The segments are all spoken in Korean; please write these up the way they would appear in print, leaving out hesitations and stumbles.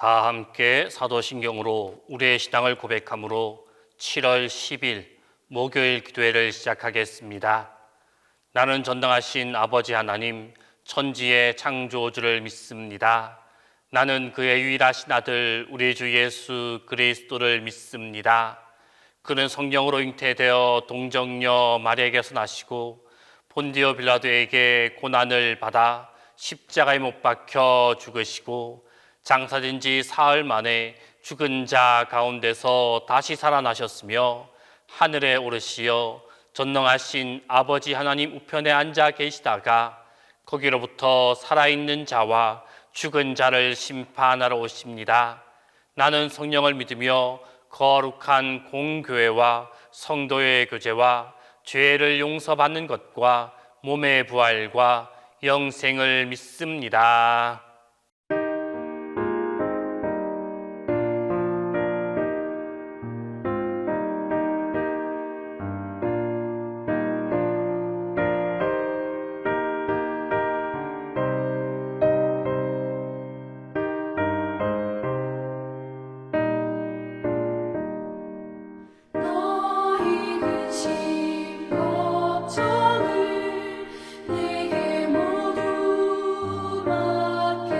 다 함께 사도신경으로 우리의 신앙을 고백함으로 7월 10일 목요일 기도회를 시작하겠습니다. 나는 전능하신 아버지 하나님, 천지의 창조주를 믿습니다. 나는 그의 유일하신 아들 우리 주 예수 그리스도를 믿습니다. 그는 성령으로 잉태되어 동정녀 마리아에게서 나시고 본디오 빌라도에게 고난을 받아 십자가에 못 박혀 죽으시고 장사된 지 사흘 만에 죽은 자 가운데서 다시 살아나셨으며 하늘에 오르시어 전능하신 아버지 하나님 우편에 앉아 계시다가 거기로부터 살아있는 자와 죽은 자를 심판하러 오십니다. 나는 성령을 믿으며 거룩한 공교회와 성도의 교제와 죄를 용서받는 것과 몸의 부활과 영생을 믿습니다. 걱정을 내게 모두 맡겨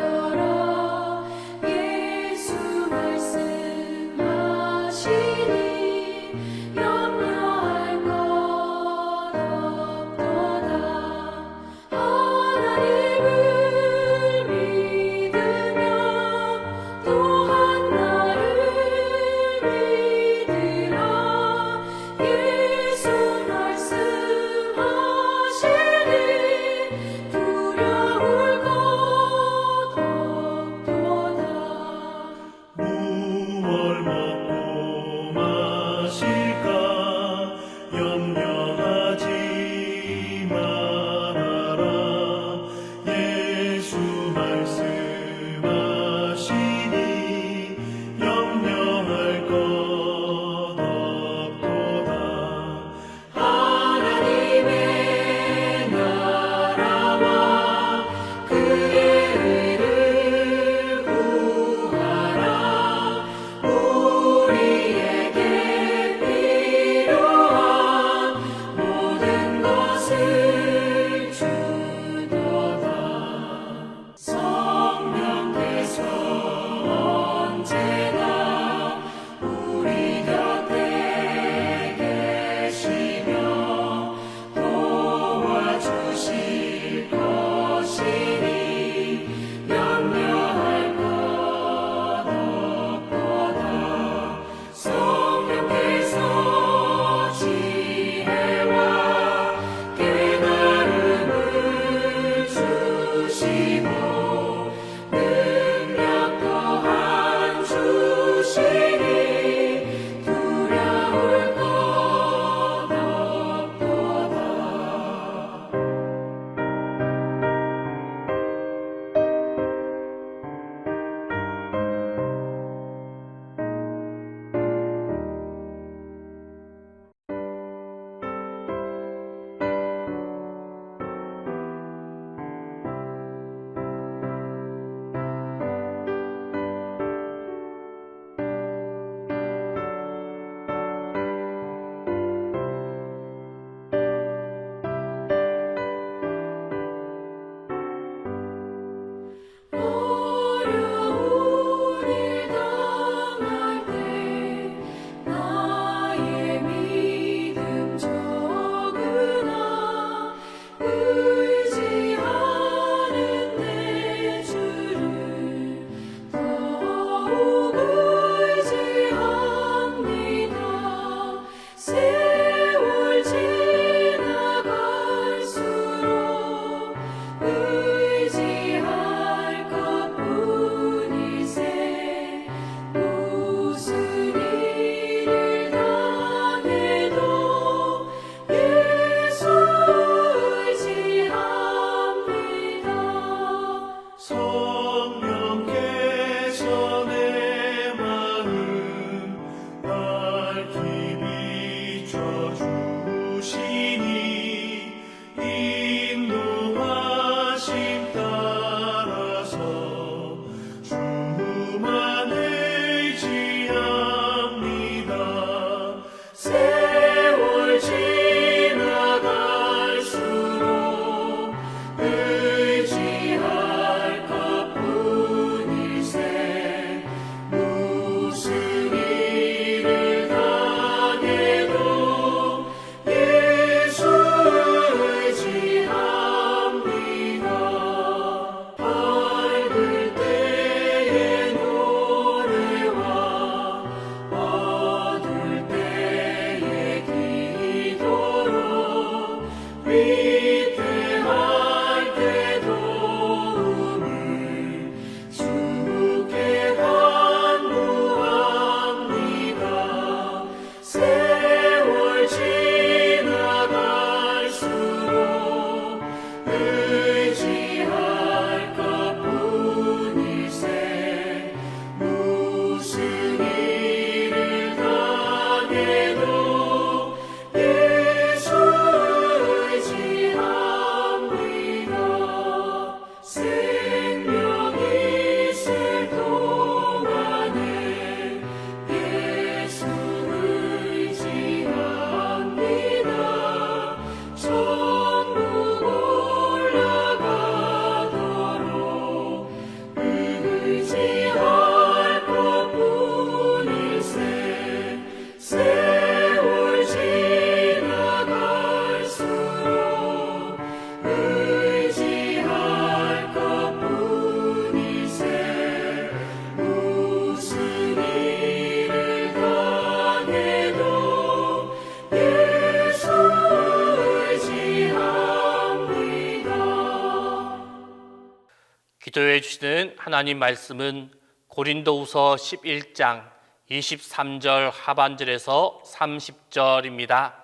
주시는 하나님 말씀은 고린도후서 11장 23절 하반절에서 30절입니다.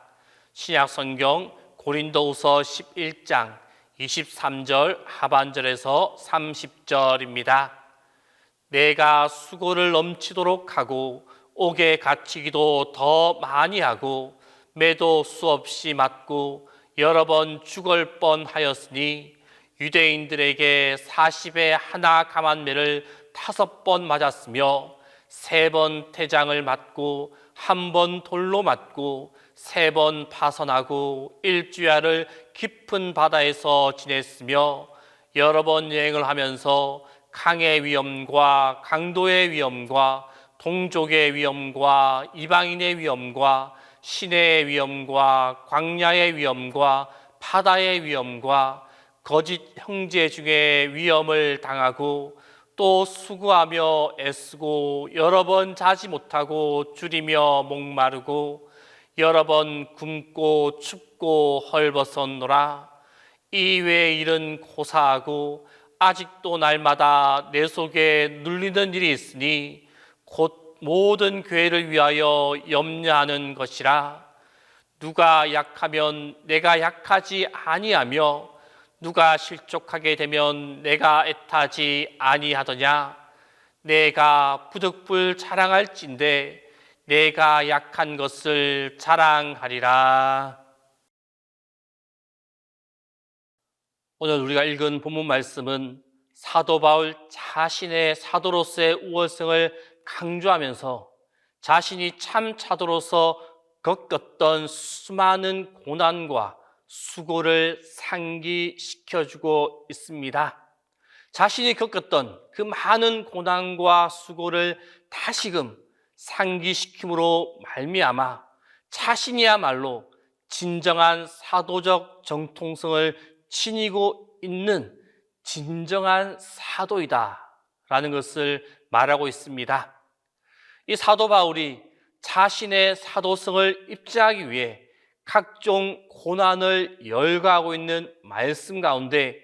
신약 성경 고린도후서 11장 23절 하반절에서 30절입니다. 내가 수고를 넘치도록 하고 옥에 갇히기도 더 많이 하고 매도 수없이 맞고 여러 번 죽을 뻔하였으니 유대인들에게 40에 하나 감한 매를 5번 맞았으며 3번 태장을 맞고 1번 돌로 맞고 3번 파선하고 일주야를 깊은 바다에서 지냈으며 여러 번 여행을 하면서 강의 위험과 강도의 위험과 동족의 위험과 이방인의 위험과 시내의 위험과 광야의 위험과 바다의 위험과 거짓 형제 중에 위험을 당하고 또 수고하며 애쓰고 여러 번 자지 못하고 줄이며 목마르고 여러 번 굶고 춥고 헐벗었노라. 이외의 일은 고사하고 아직도 날마다 내 속에 눌리는 일이 있으니 곧 모든 교회를 위하여 염려하는 것이라. 누가 약하면 내가 약하지 아니하며 누가 실족하게 되면 내가 애타지 아니하더냐. 내가 부득불 자랑할진대 내가 약한 것을 자랑하리라. 오늘 우리가 읽은 본문 말씀은 사도 바울 자신의 사도로서의 우월성을 강조하면서 자신이 참 사도로서 겪었던 수많은 고난과 수고를 상기시켜주고 있습니다. 자신이 겪었던 그 많은 고난과 수고를 다시금 상기시킴으로 말미암아 자신이야말로 진정한 사도적 정통성을 지니고 있는 진정한 사도이다 라는 것을 말하고 있습니다. 이 사도 바울이 자신의 사도성을 입증하기 위해 각종 고난을 열거하고 있는 말씀 가운데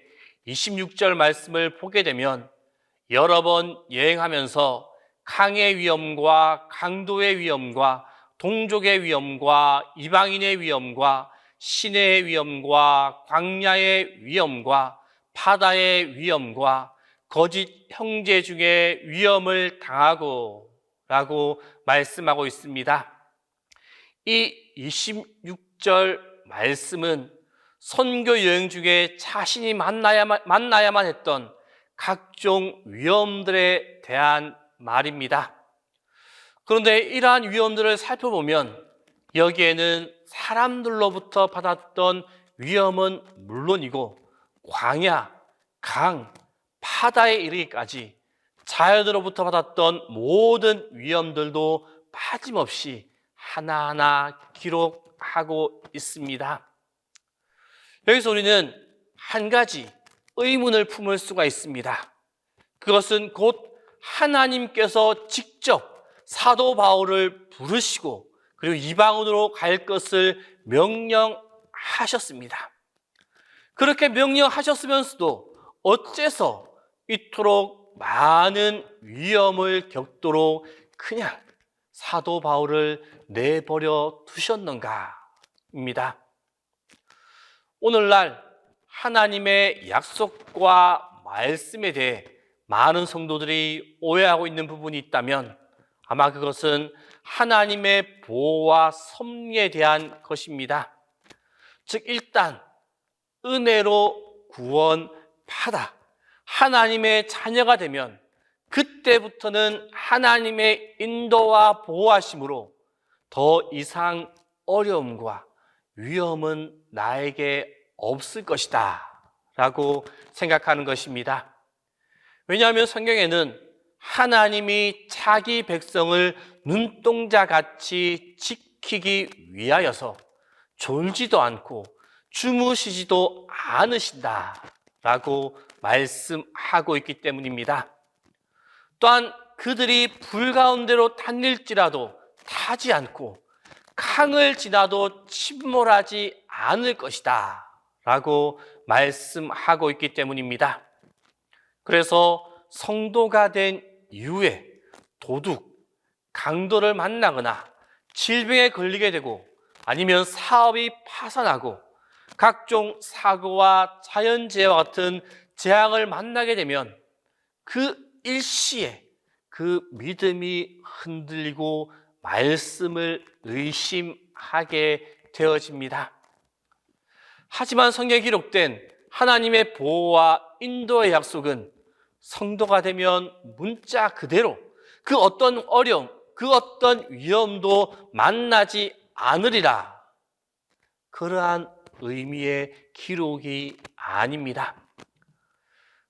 26절 말씀을 보게 되면 여러 번 여행하면서 강의 위험과 강도의 위험과 동족의 위험과 이방인의 위험과 시내의 위험과 광야의 위험과 바다의 위험과 거짓 형제 중에 위험을 당하고 라고 말씀하고 있습니다. 이 26절 말씀은 선교 여행 중에 자신이 만나야만 했던 각종 위험들에 대한 말입니다. 그런데 이러한 위험들을 살펴보면 여기에는 사람들로부터 받았던 위험은 물론이고 광야, 강, 바다에 이르기까지 자연으로부터 받았던 모든 위험들도 빠짐없이 하나하나 기록하고 있습니다. 여기서 우리는 한 가지 의문을 품을 수가 있습니다. 그것은 곧 하나님께서 직접 사도 바울을 부르시고 그리고 이방인으로 갈 것을 명령하셨습니다. 그렇게 명령하셨으면서도 어째서 이토록 많은 위험을 겪도록 그냥 사도 바울을 내버려 두셨는가입니다. 오늘날 하나님의 약속과 말씀에 대해 많은 성도들이 오해하고 있는 부분이 있다면 아마 그것은 하나님의 보호와 섭리에 대한 것입니다. 즉 일단 은혜로 구원받아 하나님의 자녀가 되면 그때부터는 하나님의 인도와 보호하심으로 더 이상 어려움과 위험은 나에게 없을 것이다 라고 생각하는 것입니다. 왜냐하면 성경에는 하나님이 자기 백성을 눈동자같이 지키기 위하여서 졸지도 않고 주무시지도 않으신다 라고 말씀하고 있기 때문입니다. 또한 그들이 불 가운데로 다닐지라도 타지 않고 강을 지나도 침몰하지 않을 것이다 라고 말씀하고 있기 때문입니다. 그래서 성도가 된 이후에 도둑, 강도를 만나거나 질병에 걸리게 되고 아니면 사업이 파산하고 각종 사고와 자연재해와 같은 재앙을 만나게 되면 그 일시에 그 믿음이 흔들리고 말씀을 의심하게 되어집니다. 하지만 성경에 기록된 하나님의 보호와 인도의 약속은 성도가 되면 문자 그대로 그 어떤 어려움, 그 어떤 위험도 만나지 않으리라. 그러한 의미의 기록이 아닙니다.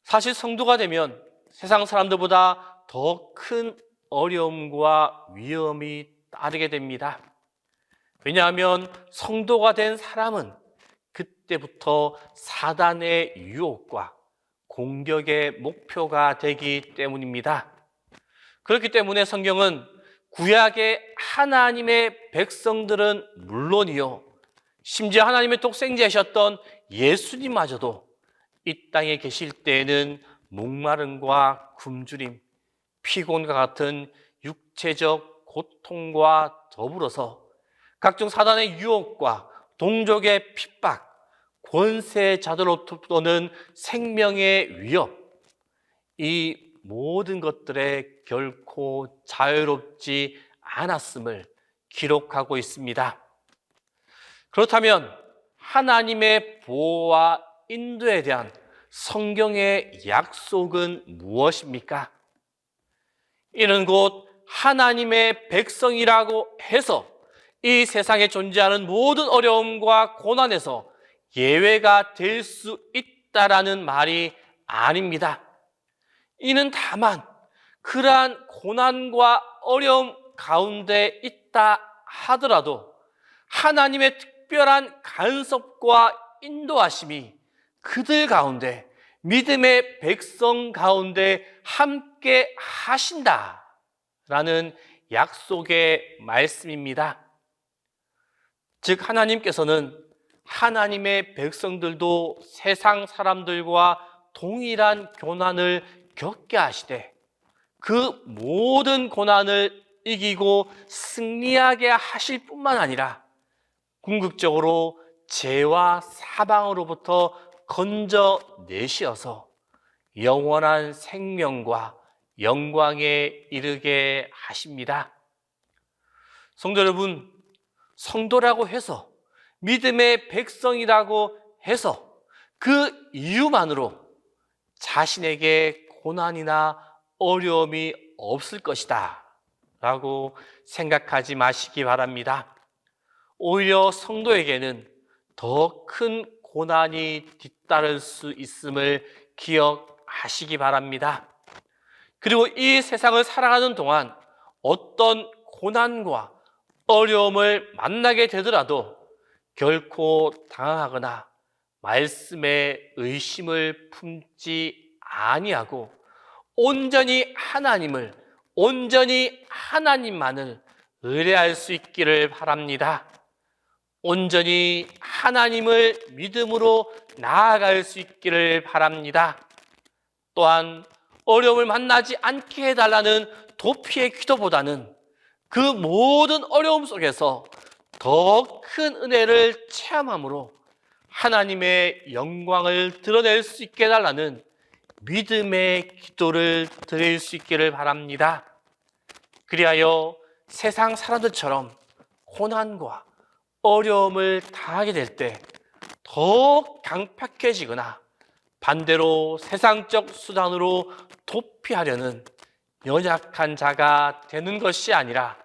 사실 성도가 되면 세상 사람들보다 더 큰 어려움과 위험이 따르게 됩니다. 왜냐하면 성도가 된 사람은 그때부터 사단의 유혹과 공격의 목표가 되기 때문입니다. 그렇기 때문에 성경은 구약의 하나님의 백성들은 물론이요, 심지어 하나님의 독생자이셨던 예수님마저도 이 땅에 계실 때에는 목마름과 굶주림, 피곤과 같은 육체적 고통과 더불어서 각종 사단의 유혹과 동족의 핍박, 권세자들로부터는 생명의 위협, 이 모든 것들에 결코 자유롭지 않았음을 기록하고 있습니다. 그렇다면 하나님의 보호와 인도에 대한 성경의 약속은 무엇입니까? 이는 곧 하나님의 백성이라고 해서 이 세상에 존재하는 모든 어려움과 고난에서 예외가 될 수 있다라는 말이 아닙니다. 이는 다만 그러한 고난과 어려움 가운데 있다 하더라도 하나님의 특별한 간섭과 인도하심이 그들 가운데, 믿음의 백성 가운데 함께 하신다라는 약속의 말씀입니다. 즉 하나님께서는 하나님의 백성들도 세상 사람들과 동일한 고난을 겪게 하시되 그 모든 고난을 이기고 승리하게 하실 뿐만 아니라 궁극적으로 죄와 사방으로부터 건져내시어서 영원한 생명과 영광에 이르게 하십니다. 성도 여러분, 성도라고 해서, 믿음의 백성이라고 해서 그 이유만으로 자신에게 고난이나 어려움이 없을 것이다 라고 생각하지 마시기 바랍니다. 오히려 성도에게는 더 큰 고난이 뒤따를 수 있음을 기억하시기 바랍니다. 그리고 이 세상을 살아가는 동안 어떤 고난과 어려움을 만나게 되더라도 결코 당황하거나 말씀에 의심을 품지 아니하고 온전히 하나님만을 의뢰할 수 있기를 바랍니다. 온전히 하나님을 믿음으로 나아갈 수 있기를 바랍니다. 또한 어려움을 만나지 않게 해달라는 도피의 기도보다는 그 모든 어려움 속에서 더 큰 은혜를 체험함으로 하나님의 영광을 드러낼 수 있게 해달라는 믿음의 기도를 드릴 수 있기를 바랍니다. 그리하여 세상 사람들처럼 고난과 어려움을 당하게 될 때 더욱 강팍해지거나 반대로 세상적 수단으로 도피하려는 연약한 자가 되는 것이 아니라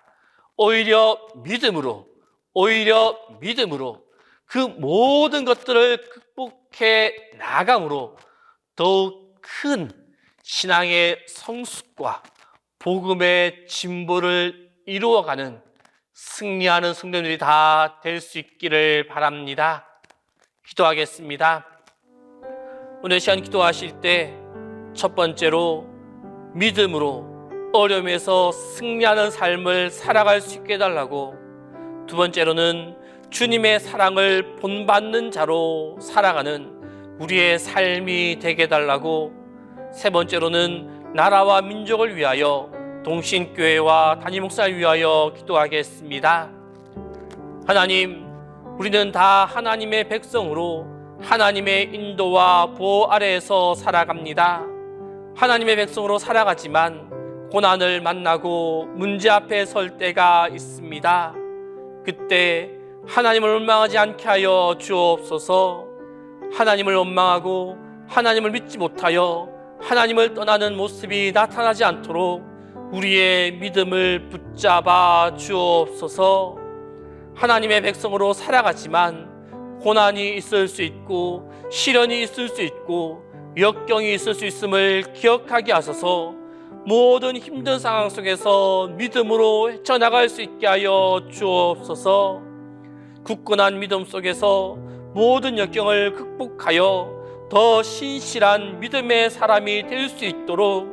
오히려 믿음으로 그 모든 것들을 극복해 나감으로 더욱 큰 신앙의 성숙과 복음의 진보를 이루어가는 승리하는 성도들이 다 될 수 있기를 바랍니다. 기도하겠습니다. 오늘 시간 기도하실 때 첫 번째로 믿음으로 어려움에서 승리하는 삶을 살아갈 수 있게 해달라고, 두 번째로는 주님의 사랑을 본받는 자로 살아가는 우리의 삶이 되게 해달라고, 세 번째로는 나라와 민족을 위하여 동신교회와 담임목사를 위하여 기도하겠습니다. 하나님, 우리는 다 하나님의 백성으로 하나님의 인도와 보호 아래에서 살아갑니다. 하나님의 백성으로 살아가지만 고난을 만나고 문제 앞에 설 때가 있습니다. 그때 하나님을 원망하지 않게 하여 주옵소서. 하나님을 원망하고 하나님을 믿지 못하여 하나님을 떠나는 모습이 나타나지 않도록 우리의 믿음을 붙잡아 주옵소서. 하나님의 백성으로 살아가지만 고난이 있을 수 있고 시련이 있을 수 있고 역경이 있을 수 있음을 기억하게 하소서. 모든 힘든 상황 속에서 믿음으로 헤쳐나갈 수 있게 하여 주옵소서. 굳건한 믿음 속에서 모든 역경을 극복하여 더 신실한 믿음의 사람이 될 수 있도록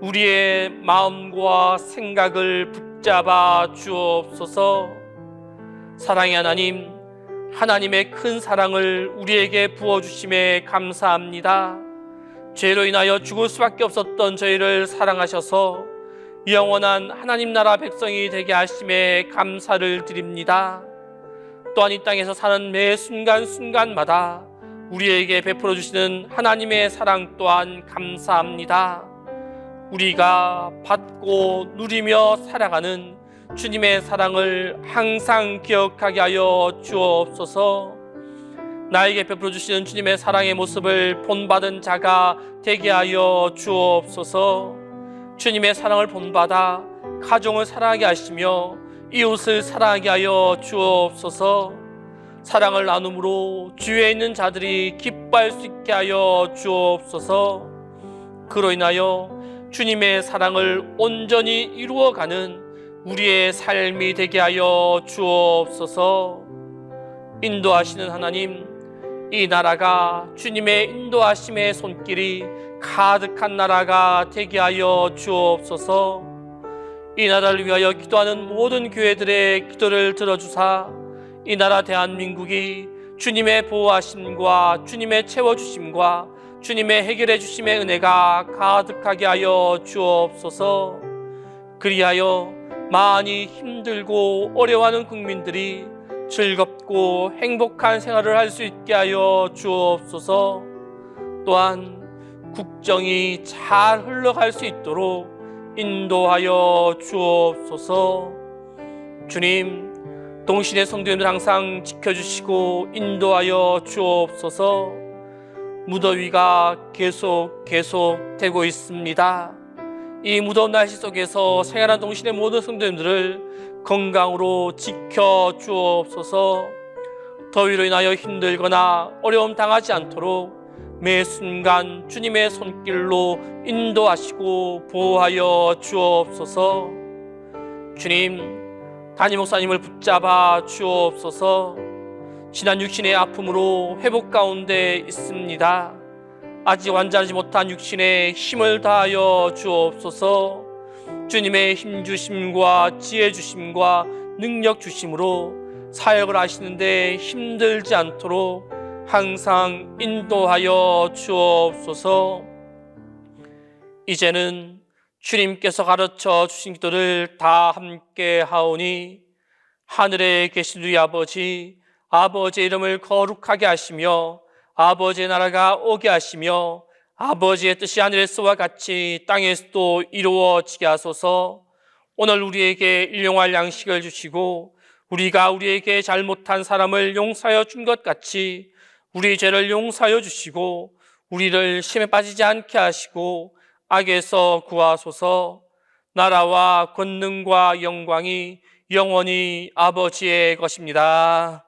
우리의 마음과 생각을 붙잡아 주옵소서. 사랑의 하나님, 하나님의 큰 사랑을 우리에게 부어주심에 감사합니다. 죄로 인하여 죽을 수밖에 없었던 저희를 사랑하셔서 영원한 하나님 나라 백성이 되게 하심에 감사를 드립니다. 또한 이 땅에서 사는 매 순간순간마다 우리에게 베풀어 주시는 하나님의 사랑 또한 감사합니다. 우리가 받고 누리며 살아가는 주님의 사랑을 항상 기억하게 하여 주옵소서. 나에게 베풀어 주시는 주님의 사랑의 모습을 본받은 자가 되게 하여 주옵소서. 주님의 사랑을 본받아 가정을 사랑하게 하시며 이웃을 사랑하게 하여 주옵소서. 사랑을 나눔으로 주위에 있는 자들이 기뻐할 수 있게 하여 주옵소서. 그로 인하여 주님의 사랑을 온전히 이루어가는 우리의 삶이 되게 하여 주옵소서. 인도하시는 하나님, 이 나라가 주님의 인도하심의 손길이 가득한 나라가 되게 하여 주옵소서. 이 나라를 위하여 기도하는 모든 교회들의 기도를 들어주사 이 나라 대한민국이 주님의 보호하심과 주님의 채워주심과 주님의 해결해 주심의 은혜가 가득하게 하여 주옵소서. 그리하여 많이 힘들고 어려워하는 국민들이 즐겁고 행복한 생활을 할 수 있게 하여 주옵소서. 또한 국정이 잘 흘러갈 수 있도록 인도하여 주옵소서. 주님, 동신의 성도님들 항상 지켜주시고 인도하여 주옵소서. 무더위가 계속 되고 있습니다. 이 무더운 날씨 속에서 생활한 동신의 모든 성도님들을 건강으로 지켜주옵소서. 더위로 인하여 힘들거나 어려움 당하지 않도록 매 순간 주님의 손길로 인도하시고 보호하여 주옵소서. 주님, 담임 목사님을 붙잡아 주옵소서. 지난 육신의 아픔으로 회복 가운데 있습니다. 아직 완전하지 못한 육신에 힘을 다하여 주옵소서. 주님의 힘 주심과 지혜 주심과 능력 주심으로 사역을 하시는데 힘들지 않도록 항상 인도하여 주옵소서. 이제는 주님께서 가르쳐 주신 기도를 다 함께 하오니 하늘에 계신 우리 아버지, 아버지의 이름을 거룩하게 하시며 아버지의 나라가 오게 하시며 아버지의 뜻이 하늘에서와 같이 땅에서도 이루어지게 하소서. 오늘 우리에게 일용할 양식을 주시고 우리가 우리에게 잘못한 사람을 용서하여 준 것 같이 우리 죄를 용서하여 주시고 우리를 시험에 빠지지 않게 하시고 악에서 구하소서. 나라와 권능과 영광이 영원히 아버지의 것입니다.